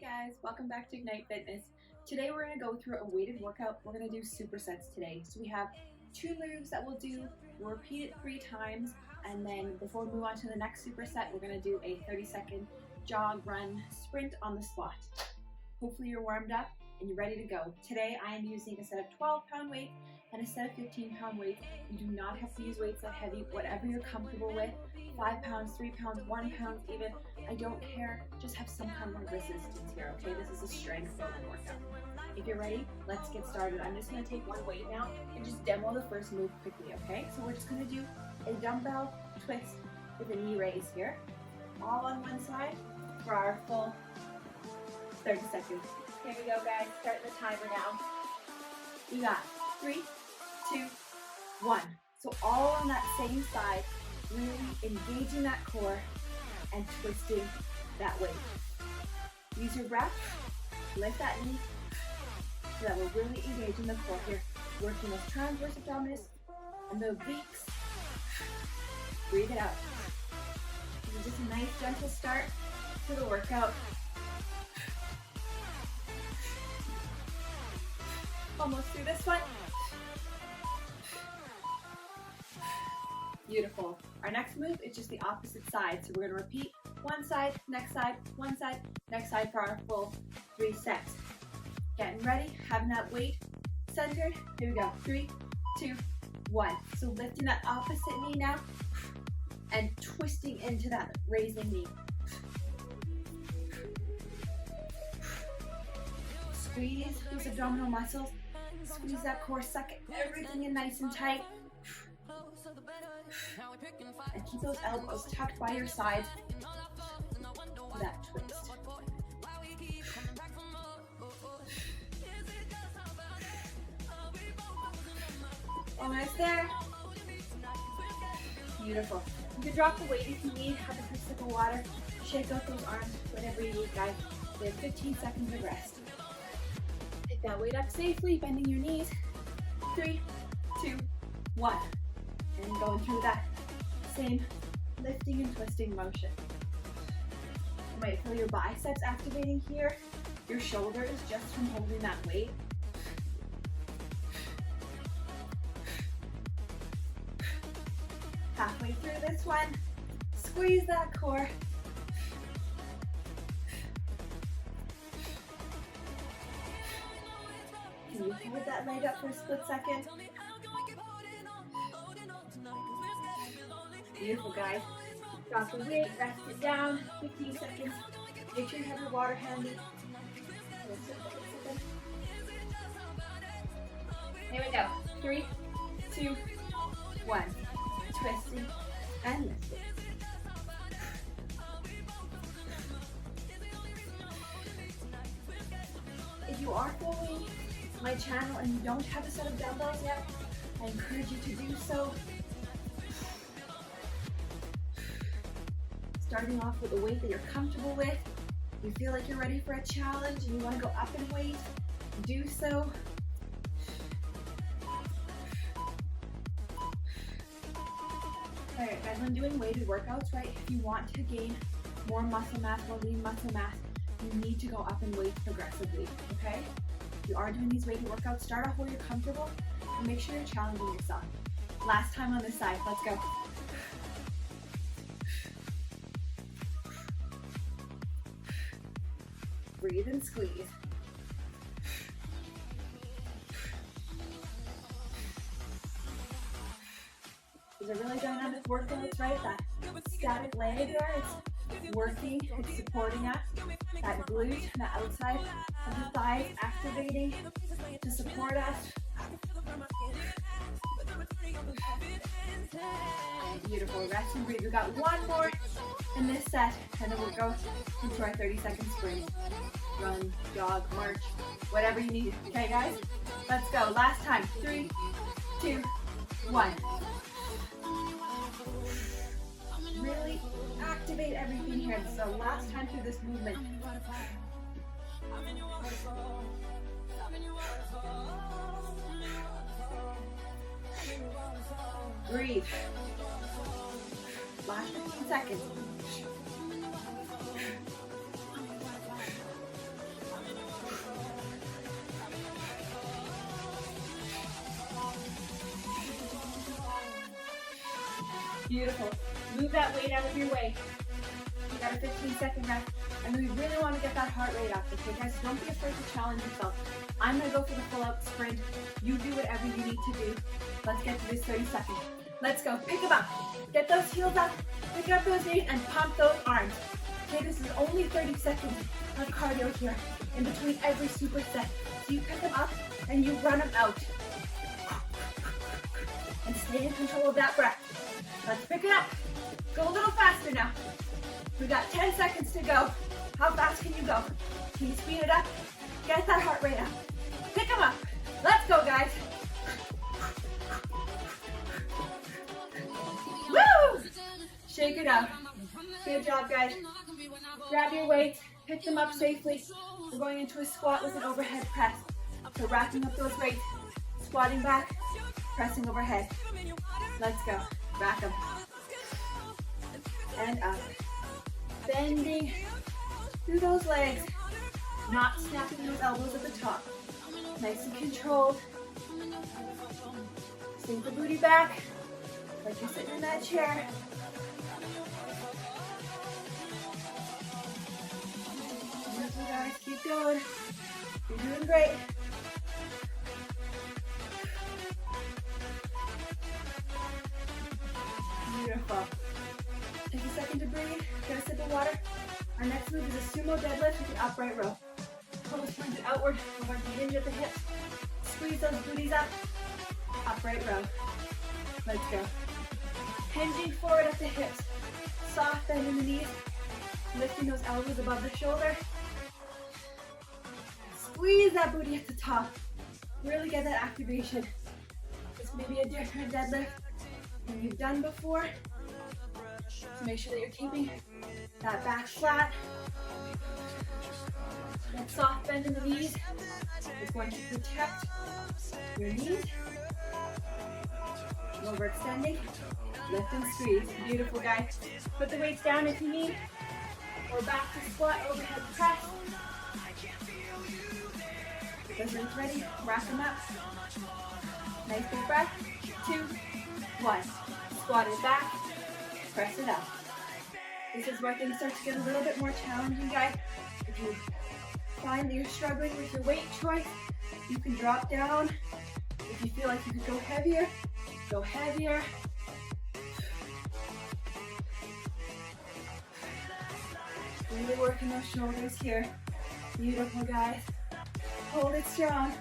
Hey guys, welcome back to Ignite Fitness. Today we're going to go through a weighted workout. We're going to do supersets today. So we have 2 moves that we'll do. We'll repeat it 3 times, and then before we move on to the next superset, we're going to do a 30-second jog, run, sprint on the spot. Hopefully you're warmed up and you're ready to go. Today I am using a set of 12-pound weights and a set of 15-pound weights. You do not have to use weights that heavy, whatever you're comfortable with. 5 pounds, 3 pounds, 1 pound even. I don't care, just have some kind of resistance here, okay? This is a strength building workout. If you're ready, let's get started. I'm just gonna take one weight now and just demo the first move quickly, okay? So we're just gonna do a dumbbell twist with a knee raise here. All on one side for our full 30 seconds. Here we go, guys. Start the timer now. You got 3, 2, 1. So all on that same side, really engaging that core and twisting that weight. Use your breath, lift that knee, so that we're really engaging the core here, working those transverse abdominis and the obliques. Breathe it out. This is just a nice gentle start to the workout. Almost through this one. Beautiful. Our next move is just the opposite side. So we're going to repeat one side, next side, next side for our full 3 sets. Getting ready, having that weight centered. Here we go. 3, 2, 1. So lifting that opposite knee now and twisting into that raising knee. Squeeze those abdominal muscles. Squeeze that core, suck everything in nice and tight. And keep those elbows tucked by your sides for that twist. Almost there. Beautiful. You can drop the weight if you need. Have a quick sip of water. Shake out those arms, whatever you need, guys. We have 15 seconds of rest. Pick that weight up safely, bending your knees. 3, 2, 1. And going through that same lifting and twisting motion. You might feel your biceps activating here, your shoulders just from holding that weight. Halfway through this one, squeeze that core. Can you hold that leg up for a split second? Beautiful, guys. Drop the weight, rest it down, 15 seconds. Make sure you have your water handy. Here we go. 3, 2, 1. Twisting and lifting. If you are following my channel and you don't have a set of dumbbells yet, I encourage you to do so. Starting off with a weight that you're comfortable with. You feel like you're ready for a challenge and you want to go up in weight, do so. Alright guys, when doing weighted workouts, right, if you want to gain more muscle mass, more lean muscle mass, you need to go up in weight progressively, okay? If you are doing these weighted workouts, start off where you're comfortable and make sure you're challenging yourself. Last time on this side, let's go. Breathe and squeeze. These are really dynamic workouts, right? That static leg there, it's working, it's supporting us. That glute, the outside of the thighs activating to support us. Beautiful, rest and breathe. We've got one more in this set, and then we'll go into our 30-second sprint. Run, jog, march, whatever you need. Okay, guys? Let's go. Last time. 3, 2, 1. Really activate everything here. This is our last time through this movement. Breathe. Last 15 seconds. Beautiful. Move that weight out of your way. You got a 15-second rest. And then we really want to get that heart rate up. Okay, guys, don't be afraid to challenge yourself. I'm going to go for the full-out sprint. You do whatever you need to do. Let's get to this 30 seconds. Let's go. Pick them up. Get those heels up. Pick up those knees and pump those arms. Okay, this is only 30 seconds of cardio here in between every superset. So you pick them up and you run them out. And stay in control of that breath. Let's pick it up. Go a little faster now. We got 10 seconds to go. How fast can you go? Can you speed it up? Get that heart rate up. Pick them up. Let's go, guys. Woo! Shake it out. Good job, guys. Grab your weights. Pick them up safely. We're going into a squat with an overhead press. So racking up those weights. Squatting back. Pressing overhead. Let's go. Rack them. And up. Bending through those legs, not snapping those elbows at the top. Nice and controlled. Sink the booty back, like you're sitting in that chair. Beautiful, guys, keep going. You're doing great. Beautiful. Take a second to breathe. Get a sip of water. Our next move is a sumo deadlift with an upright row. Toes pointed outward. We're going to hinge at the hips. Squeeze those booties up. Upright row. Let's go. Hinging forward at the hips. Soft bend in the knees. Lifting those elbows above the shoulder. Squeeze that booty at the top. Really get that activation. This may be a different deadlift than you've done before. So make sure that you're keeping that back flat. That soft bend in the knees is going to protect your knees. Overextending. Lift and squeeze. Beautiful, guys. Put the weights down if you need. Or back to squat, overhead press. Those weights ready. Rack them up. Nice big breath. 2, 1. Squat it back. Press it up. This is where things start to get a little bit more challenging, guys. If you find that you're struggling with your weight choice, you can drop down. If you feel like you could go heavier, go heavier. Really working those shoulders here. Beautiful, guys. Hold it strong.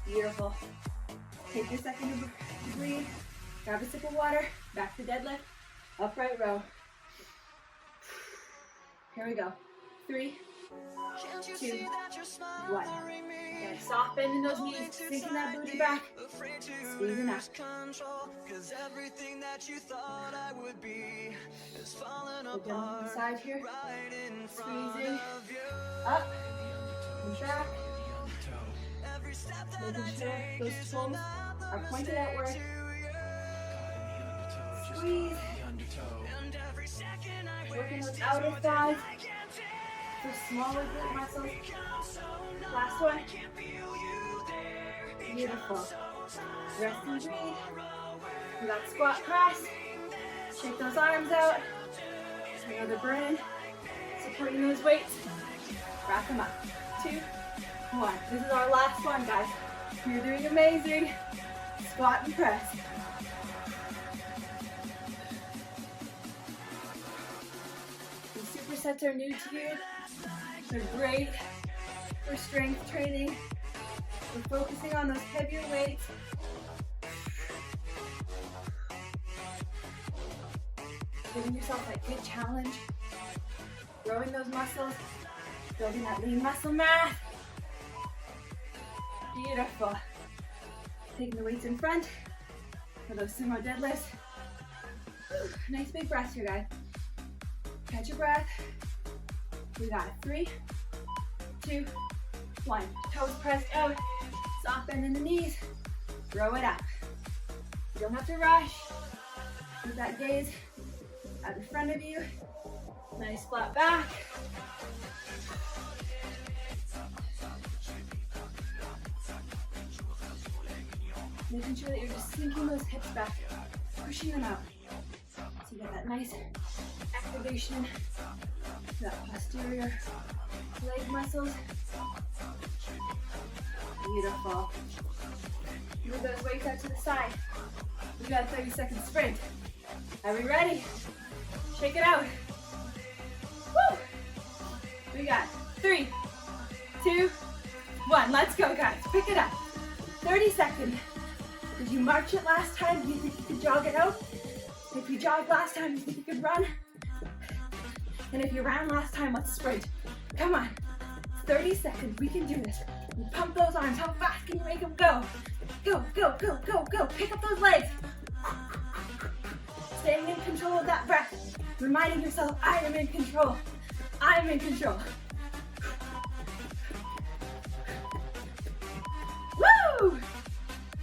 Beautiful. Take a second to breathe. Grab a sip of water. Back to deadlift. Upright row. Here we go. 3, 2, 1. Okay, soft bend in those knees. Sinking that booty back. Squeezing up. Go down the side here. Squeezing. Up. And back. Making sure those toes are pointed outward. Squeeze. Working those outer thighs. For smaller glute muscles. Last one. Beautiful. Rest and breathe. We got squat press. Shake those arms out. Another burn. Supporting those weights. Wrap them up. 2, 1. This is our last one, guys. You're doing amazing. Squat and press. These supersets are new to you. They're great for strength training. We're focusing on those heavier weights. Giving yourself that good challenge. Growing those muscles. Building that lean muscle mass. Beautiful. Taking the weights in front for those sumo deadlifts. Nice big breaths here, guys. Catch your breath. We got it. 3, 2, 1. Toes pressed out. Soft bend in the knees. Throw it up. You don't have to rush. Keep that gaze out in front of you. Nice flat back. Making sure that you're just sinking those hips back, pushing them out. So you get that nice activation to that posterior leg muscles. Beautiful. Move those weights out to the side. We got a 30-second sprint. Are we ready? Shake it out. Woo! We got 3, 2, 1. Let's go, guys. Pick it up. 30 seconds. Did you march it last time? Do you think you could jog it out? If you jogged last time, do you think you could run? And if you ran last time, let's sprint. Come on. 30 seconds. We can do this. You pump those arms. How fast can you make them go? Go, go, go, go, go. Pick up those legs. Staying in control of that breath. Reminding yourself, I am in control. I'm in control. Woo!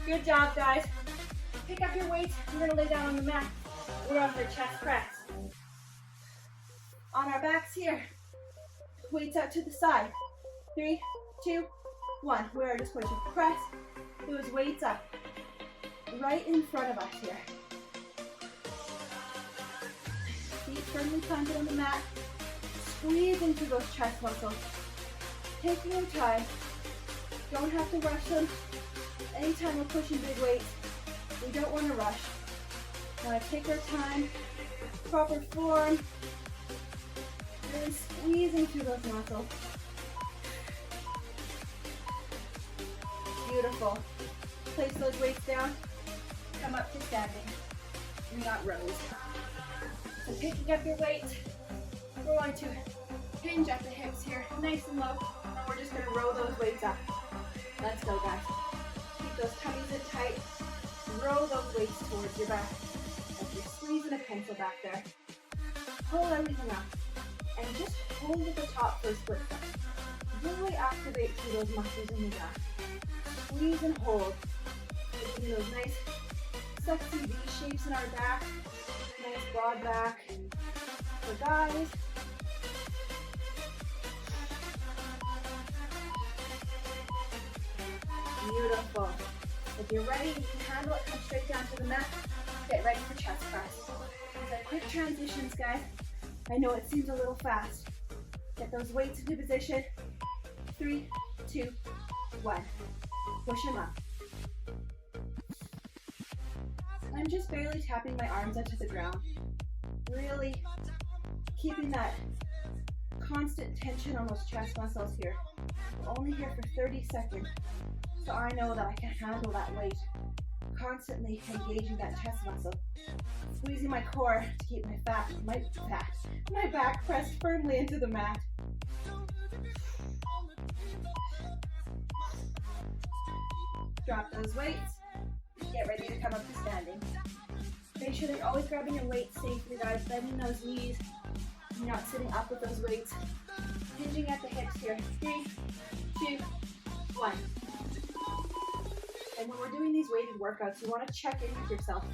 Good job, guys. Pick up your weights. We're gonna lay down on the mat. We're on for chest press. On our backs here. Weights out to the side. 3, 2, 1. We're just going to press those weights up right in front of us here. Feet firmly planted on the mat. Squeezing through those chest muscles. Taking your time. Don't have to rush them. Anytime we're pushing big weights, we don't want to rush. We want to take our time, proper form, really squeezing through those muscles. Beautiful. Place those weights down, come up to standing. We got rows. So picking up your weight, we're going to hinge at the hips here, nice and low, and we're just going to row those weights up. Let's go, guys. Keep those tummies in tight. Row those weights towards your back. Like you're squeezing a pencil back there. Pull everything up. And just hold at the top for a split second. Really activate through those muscles in the back. Squeeze and hold. Making those nice, sexy V shapes in our back. Nice broad back. For guys. Beautiful. If you're ready, you can handle it, come straight down to the mat. Get ready for chest press. These are quick transitions, guys. I know it seems a little fast. Get those weights into position. 3, 2, 1. Push them up. I'm just barely tapping my arms up to the ground. Really keeping that constant tension on those chest muscles here. We're only here for 30 seconds. So I know that I can handle that weight. Constantly engaging that chest muscle. Squeezing my core to keep my back pressed firmly into the mat. Drop those weights. Get ready to come up to standing. Make sure that you're always grabbing your weights safely, guys. Bending those knees. You're not sitting up with those weights. Hinging at the hips here. 3, 2, 1. And when we're doing these weighted workouts, you want to check in with yourself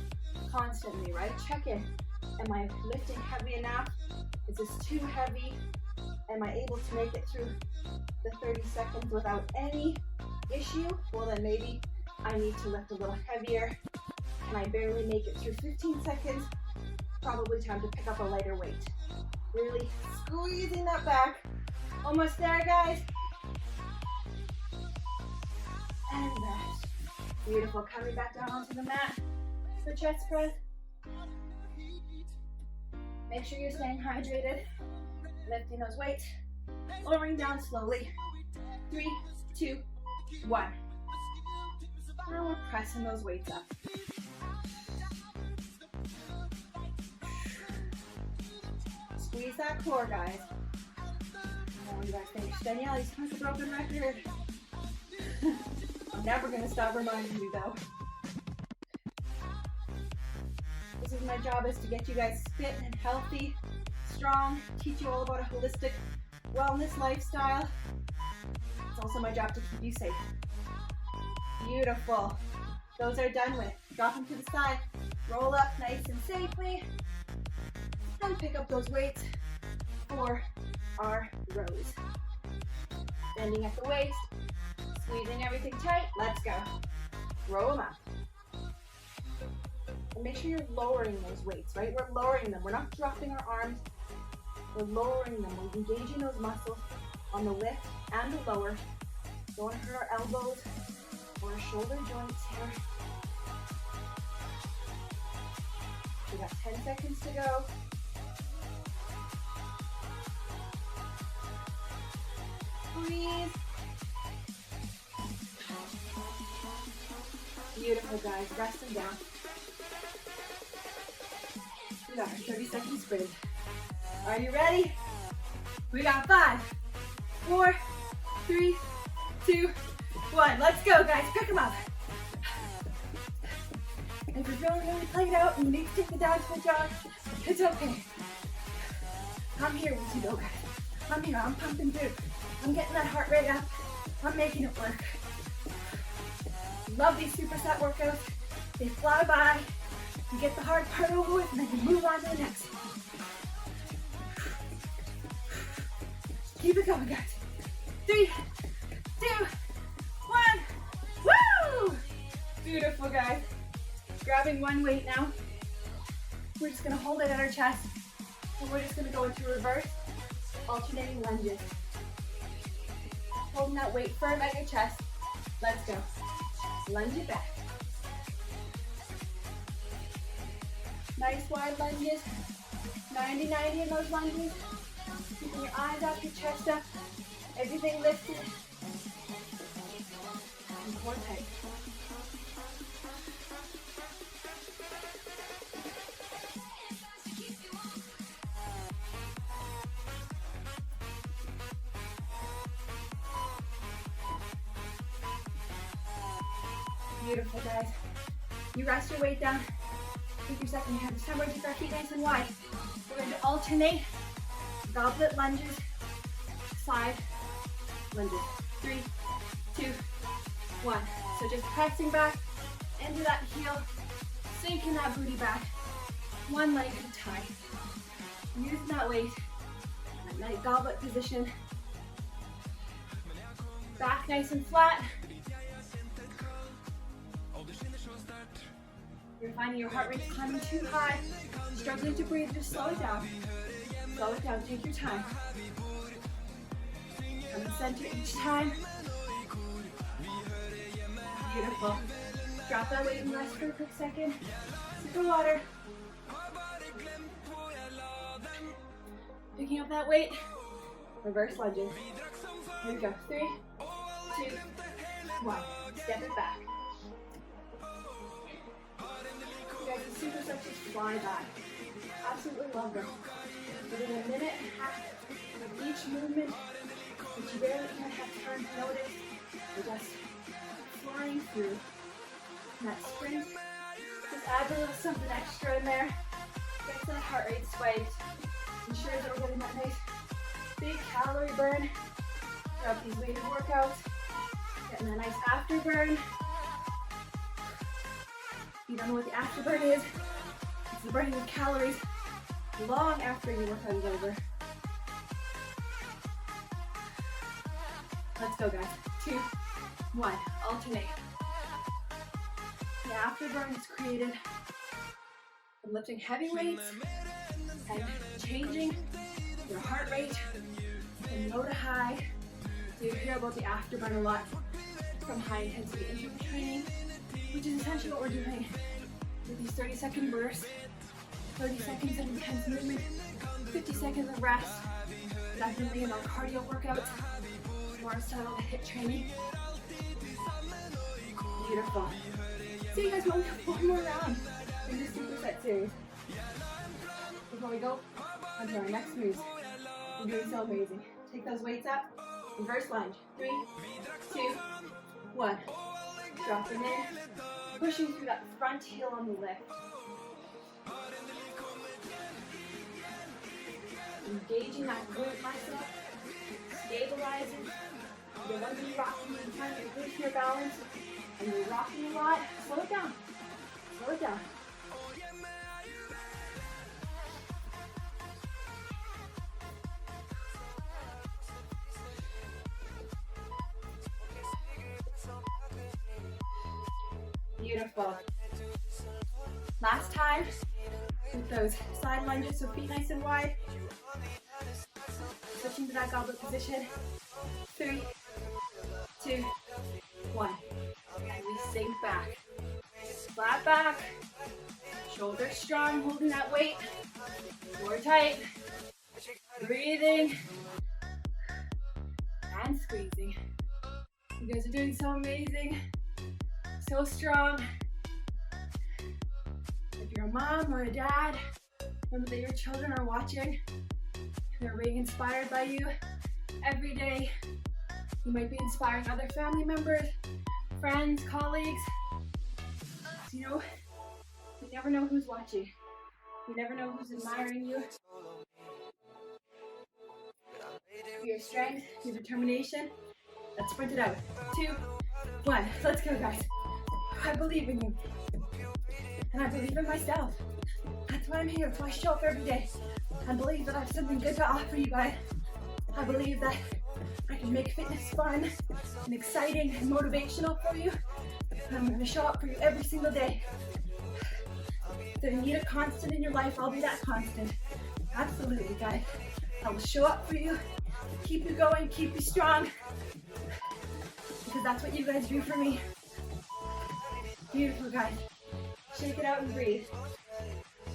constantly, right? Check in. Am I lifting heavy enough? Is this too heavy? Am I able to make it through the 30 seconds without any issue? Well, then maybe I need to lift a little heavier. Can I barely make it through 15 seconds? Probably time to pick up a lighter weight. Really squeezing that back. Almost there, guys. And rest. Beautiful. Coming back down onto the mat for chest press. Make sure you're staying hydrated. Lifting those weights. Lowering down slowly. 3, 2, 1. Now we're pressing those weights up. Squeeze that core, guys. Now you guys finish. Danielle, you sound like a broken record. I'm never going to stop reminding you, though. This is my job, is to get you guys fit and healthy, strong, teach you all about a holistic wellness lifestyle. It's also my job to keep you safe. Beautiful. Those are done with. Drop them to the side. Roll up nice and safely. And pick up those weights for our rows. Bending at the waist. Squeezing everything tight. Let's go. Roll them up. And make sure you're lowering those weights, right? We're lowering them. We're not dropping our arms. We're lowering them. We're engaging those muscles on the lift and the lower. Don't want to hurt our elbows or our shoulder joints here. We got 10 seconds to go. Breathe. Beautiful, guys. Rest them down. We got our 30-second sprint. Are you ready? We got 5, 4, 3, 2, 1. Let's go, guys. Pick them up. If you're feeling really played out and you need to take the down to the jog, it's okay. I'm here with you, though, guys. I'm here. I'm pumping through. I'm getting that heart rate up. I'm making it work. Love these superset workouts. They fly by. You get the hard part over with, and then you move on to the next. Keep it going, guys. 3, 2, 1. Woo! Beautiful, guys. Grabbing one weight now. We're just gonna hold it at our chest, and we're just gonna go into reverse, alternating lunges. Holding that weight firm at your chest. Let's go. Lunge it back. Nice wide lunges. 90-90 in those lunges. Keeping your eyes up, your chest up. Everything lifted. And core tight. Beautiful, guys. You rest your weight down. Take your second hand. This time we're going to keep our feet nice and wide. We're going to alternate goblet lunges, side lunges. 3, 2, 1. So just pressing back into that heel, sinking that booty back, one leg at a time. Using that weight, that nice goblet position. Back nice and flat. You're finding your heart rate's climbing too high, struggling to breathe, just slow it down. Slow it down, take your time. Come to center each time. Beautiful. Drop that weight and rest for a quick second. Sip of water. Picking up that weight. Reverse lunges. Here we go. 3, 2, 1. Step it back. You guys, the supersets just fly by. Absolutely love them. Within a minute and a half of each movement, which you barely even have time to notice, you're just flying through. And that sprint, just adds a little something extra in there. Gets that heart rate spiked. Ensures that we're getting that nice big calorie burn throughout these weighted workouts. Getting that nice afterburn. You don't know what the afterburn is. It's the burning of calories long after your workout is over. Let's go, guys. 2, 1. Alternate. The afterburn is created from lifting heavy weights and changing your heart rate from low to high. So you hear about the afterburn a lot from high intensity interval training, which is essentially what we're doing with these 30-second bursts, 30 seconds of intense movement, 50 seconds of rest, definitely in our cardio workouts, more style of HIIT training. Beautiful. So you guys, we only have one more round in this superset series. Before we go on to our next moves, we're doing so amazing. Take those weights up, reverse lunge. 3, 2, 1. Drop them in, pushing through that front heel on the lift. Engaging that glute muscle, stabilizing. You want to be rocking, you find your glute here balance, and you're rocking a lot. Slow it down. Slow it down. Beautiful. Last time with those side lunges, so feet nice and wide. Switching to that goblet position. 3, 2, 1. And we sink back. Flat back. Shoulders strong, holding that weight. Core tight. Breathing. And squeezing. You guys are doing so amazing. So strong. If you're a mom or a dad, remember that your children are watching. They're being inspired by you every day. You might be inspiring other family members, friends, colleagues. So, you know, you never know who's watching. You never know who's admiring you. For your strength, your determination. Let's sprint it out. 2, 1. Let's go, guys. I believe in you. And I believe in myself. That's why I'm here. That's why I show up every day. I believe that I have something good to offer you guys. I believe that I can make fitness fun and exciting and motivational for you. And I'm going to show up for you every single day. If you need a constant in your life, I'll be that constant. Absolutely, guys. I will show up for you, keep you going, keep you strong. Because that's what you guys do for me. Beautiful, guys. Shake it out and breathe.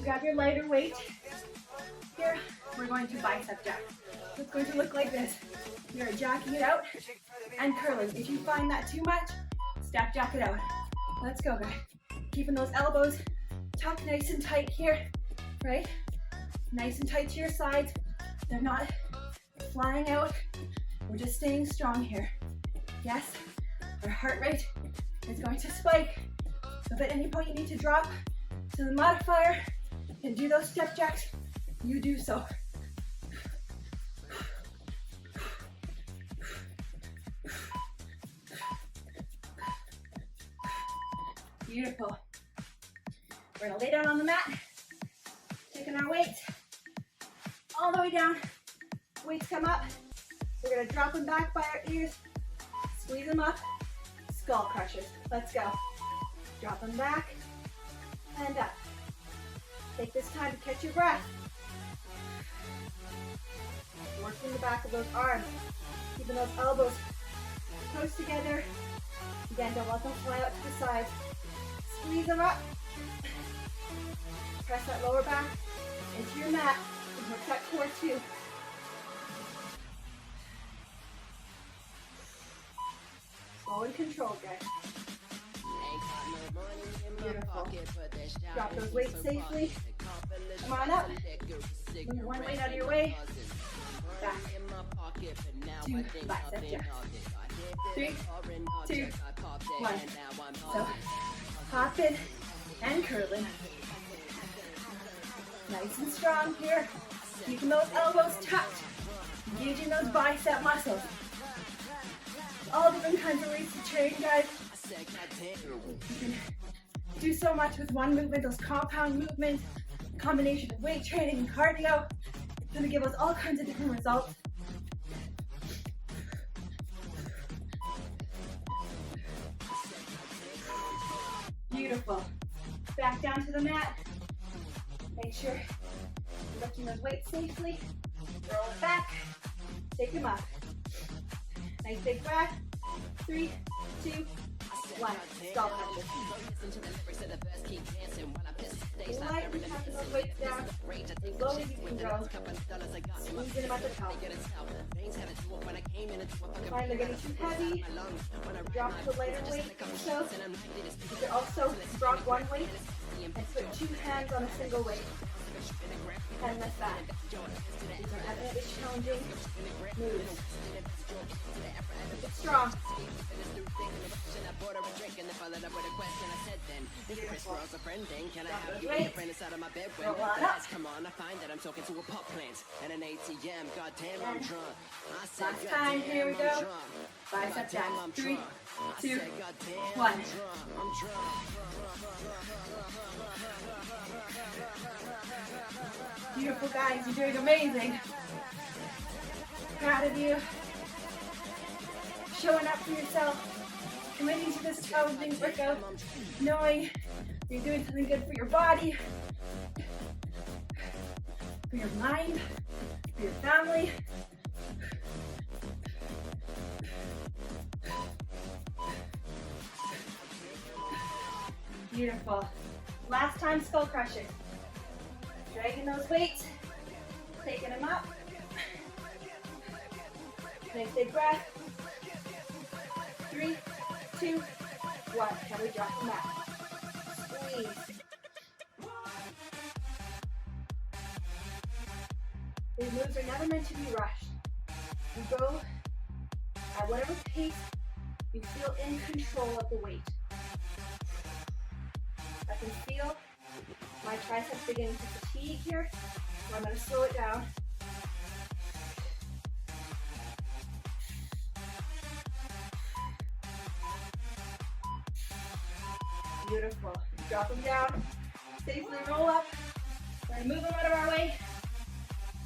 Grab your lighter weight. Here, we're going to bicep jack. So it's going to look like this. We are jacking it out and curling. If you find that too much, step jack it out. Let's go, guys. Keeping those elbows tucked nice and tight here, right? Nice and tight to your sides. They're not flying out. We're just staying strong here. Yes, our heart rate is going to spike. If at any point you need to drop to the modifier and do those step jacks, you do so. Beautiful. We're gonna lay down on the mat, taking our weights all the way down. Weights come up. We're gonna drop them back by our ears, squeeze them up, skull crushers. Let's go. Drop them back and up. Take this time to catch your breath. Working the back of those arms, keeping those elbows close together. Again, don't let them fly out to the side. Squeeze them up. Press that lower back into your mat and work that core too. Slow and controlled, guys. Beautiful. Drop those weights safely. Come on up. Move one leg out of your way. Back. 2 bicep jacks. 3, 2, 1. So, hopping and curling. Nice and strong here. Keeping those elbows tucked. Engaging those bicep muscles. All different kinds of ways to train, guys. You can do so much with one movement, those compound movements, combination of weight training and cardio. It's going to give us all kinds of different results. Beautiful. Back down to the mat. Make sure you're lifting those weights safely. Roll it back. Take them up. Nice big breath. 3, 2, 1. Skull crusher. Lightly tucking those weights down. As low as you can go. Squeezing them at the top. Find they're getting too heavy. Drop to the lighter weight. So you can also drop one weight and put 2 hands on a single weight. And lift that. These are definitely challenging moves. Keep it strong. Beautiful. Roll on up. Last time, here we go. Bicep jacks. 3, 2, 1. Beautiful, guys. You're doing amazing. Proud of you. Showing up for yourself. Committing to this challenging workout. Knowing You're doing something good for your body, for your mind, for your family. Beautiful. Last time, skull crushing. Dragging those weights, taking them up. Nice big breath. 3, 2, 1. Can we drop them back? Squeeze. These moves are never meant to be rushed. You go at whatever pace you feel in control of the weight. I can feel my triceps beginning to fatigue here, so I'm going to slow it down. Beautiful. Drop them down. Safely roll up. We're going to move them out of our way.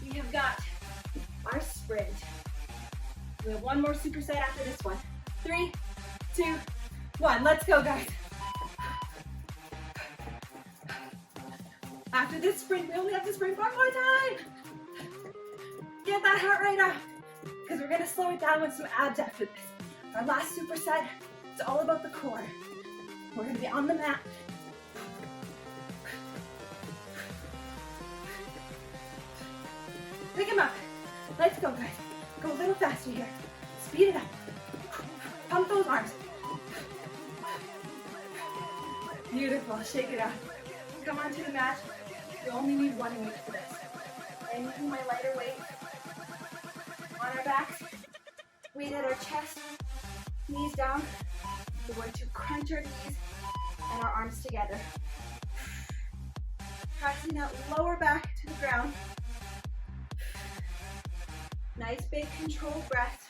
We have got our sprint. We have one more superset after this one. 3, 2, 1. Let's go, guys. After this sprint, we only have to sprint one more time. Get that heart rate up, because we're going to slow it down with some abs after this. Our last superset, it's all about the core. We're going to be on the mat. Pick him up. Let's go, guys. Go a little faster here. Speed it up. Pump those arms. Beautiful. Shake it out. Come onto the mat. You only need one weight for this. I'm using my lighter weight on our backs. Weight at our chest. Knees down. We're going to crunch our knees and our arms together. Pressing that lower back to the ground. Nice big controlled breath.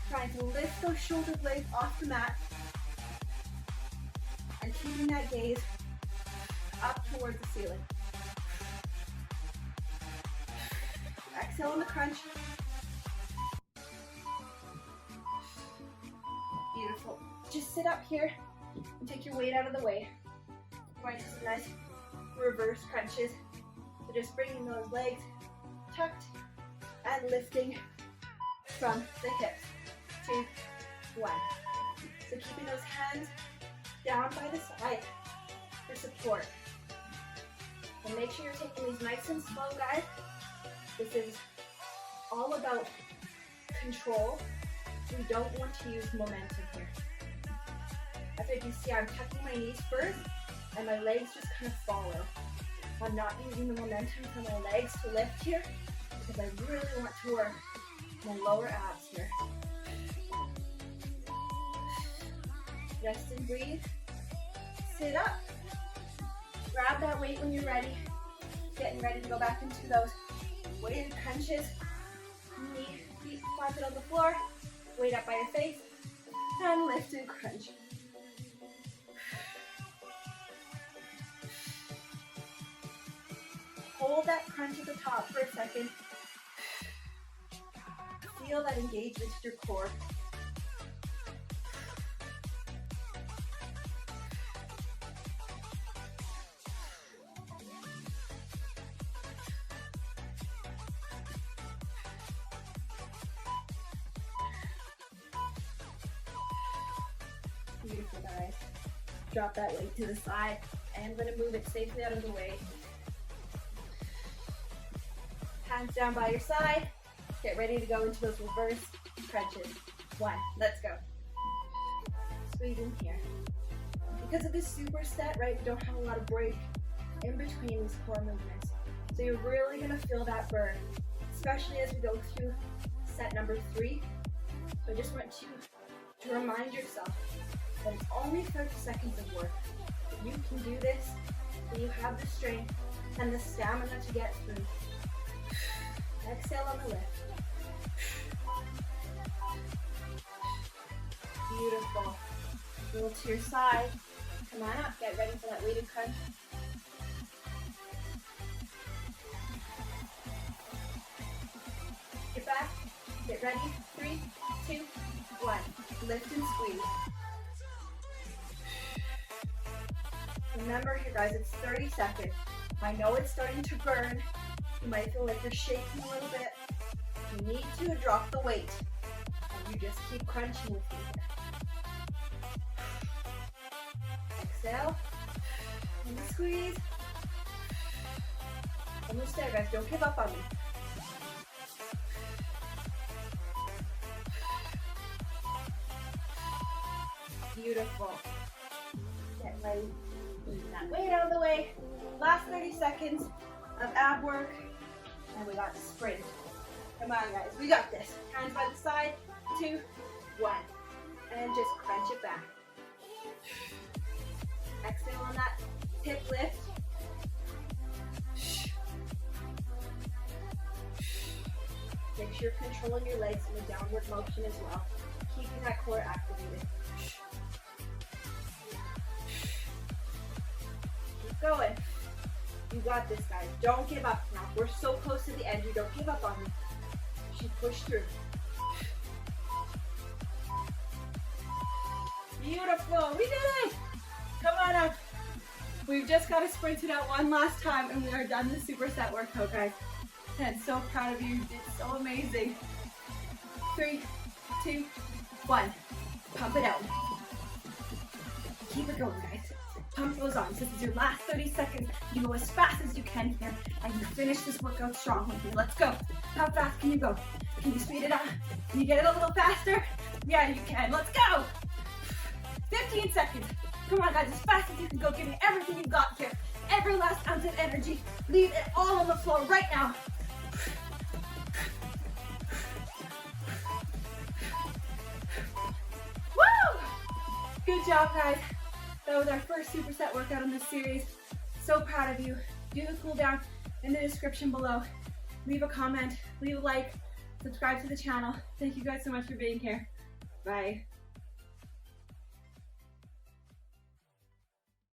Trying to lift those shoulder blades off the mat and keeping that gaze up towards the ceiling. Exhale on the crunch. Beautiful. Just sit up here and take your weight out of the way. Going to some nice reverse crunches. So just bringing those legs tucked and lifting from the hips. 2, 1. So keeping those hands down by the side for support. And make sure you're taking these nice and slow, guys. This is all about control. We don't want to use momentum here. As you can see, I'm tucking my knees first and my legs just kind of follow. I'm not using the momentum from my legs to lift here because I really want to work my lower abs here. Rest and breathe. Sit up. Grab that weight when you're ready. Getting ready to go back into those weighted crunches. Knee, feet planted on the floor. Weight up by your face. And lift and crunch. Hold that crunch at the top for a second. Feel that engagement with your core. Beautiful, guys. Drop that weight to the side, and I'm going to move it safely out of the way. Hands down by your side. Get ready to go into those reverse crunches. 1, let's go. Squeeze in here. Because of this superset, right, we don't have a lot of break in between these core movements. So you're really going to feel that burn, especially as we go through set number 3. So I just want you to remind yourself that it's only 30 seconds of work. You can do this, and you have the strength and the stamina to get through. Exhale on the lift. Beautiful. Roll to your side. Come on up. Get ready for that weighted crunch. Get back. Get ready. 3, 2, 1. Lift and squeeze. Remember here guys, it's 30 seconds. I know it's starting to burn. You might feel like you're shaking a little bit. You need to drop the weight. And you just keep crunching with me here. Exhale. And squeeze. Almost there guys, don't give up on me. Beautiful. Get ready. Move that weight out of the way. Last 30 seconds of ab work. And we got the sprint. Come on guys, we got this. Hands by the side, 2, 1. And just crunch it back. Exhale on that hip lift. Make sure you're controlling your legs in the downward motion as well. Keeping that core activated. Keep going. You got this, guys. Don't give up now. We're so close to the end. You don't give up on me. You should push through. Beautiful. We did it. Come on up. We've just got to sprint it out one last time and we are done the superset workout, guys. And so proud of you. You did so amazing. 3, 2, 1. Pump it out. Keep it going, guys. Pump those arms. This is your last 30 seconds. You go as fast as you can here, and you finish this workout strong with me. Let's go. How fast can you go? Can you speed it up? Can you get it a little faster? Yeah, you can. Let's go. 15 seconds. Come on, guys. As fast as you can go. Give me everything you've got here. Every last ounce of energy. Leave it all on the floor right now. Woo! Good job, guys. That was our first superset workout in this series. So proud of you. Do the cool down in the description below. Leave a comment, leave a like, subscribe to the channel. Thank you guys so much for being here. Bye.